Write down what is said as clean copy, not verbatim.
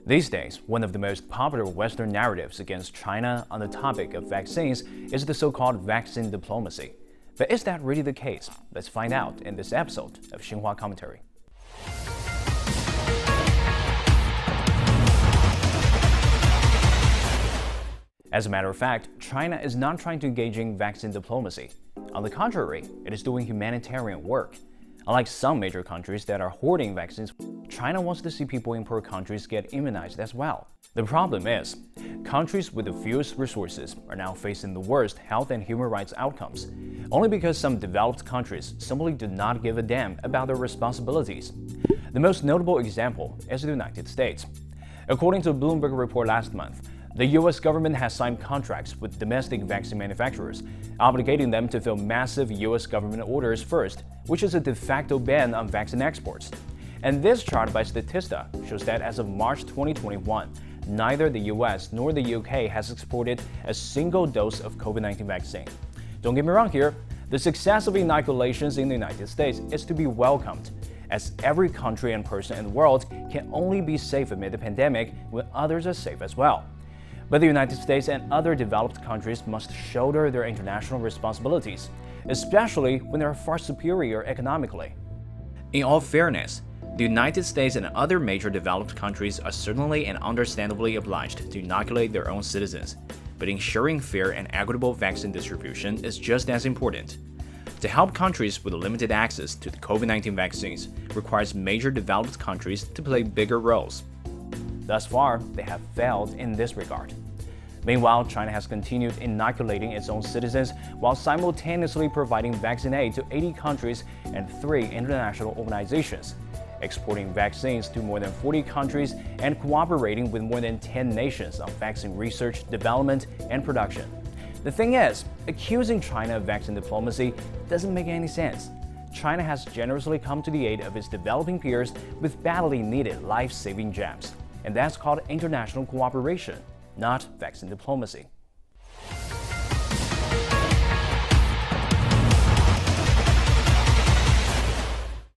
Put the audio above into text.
These days, one of the most popular Western narratives against China on the topic of vaccines is the so-called vaccine diplomacy. But is that really the case? Let's find out in this episode of Xinhua Commentary. As a matter of fact, China is not trying to engage in vaccine diplomacy. On the contrary, it is doing humanitarian work. Unlike some major countries that are hoarding vaccines, China wants to see people in poor countries get immunized as well. The problem is, countries with the fewest resources are now facing the worst health and human rights outcomes, only because some developed countries simply do not give a damn about their responsibilities. The most notable example is the United States. According to a Bloomberg report last month, the U.S. government has signed contracts with domestic vaccine manufacturers, obligating them to fill massive U.S. government orders first, which is a de facto ban on vaccine exports. And this chart by Statista shows that as of March 2021, neither the U.S. nor the U.K. has exported a single dose of COVID-19 vaccine. Don't get me wrong here, the success of inoculations in the United States is to be welcomed, as every country and person in the world can only be safe amid the pandemic when others are safe as well. But the United States and other developed countries must shoulder their international responsibilities, especially when they are far superior economically. In all fairness, the United States and other major developed countries are certainly and understandably obliged to inoculate their own citizens, but ensuring fair and equitable vaccine distribution is just as important. To help countries with limited access to the COVID-19 vaccines requires major developed countries to play bigger roles. Thus far, they have failed in this regard. Meanwhile, China has continued inoculating its own citizens while simultaneously providing vaccine aid to 80 countries and 3 international organizations, exporting vaccines to more than 40 countries and cooperating with more than 10 nations on vaccine research, development, and production. The thing is, accusing China of vaccine diplomacy doesn't make any sense. China has generously come to the aid of its developing peers with badly needed life-saving jabs. And that's called international cooperation, not vaccine diplomacy.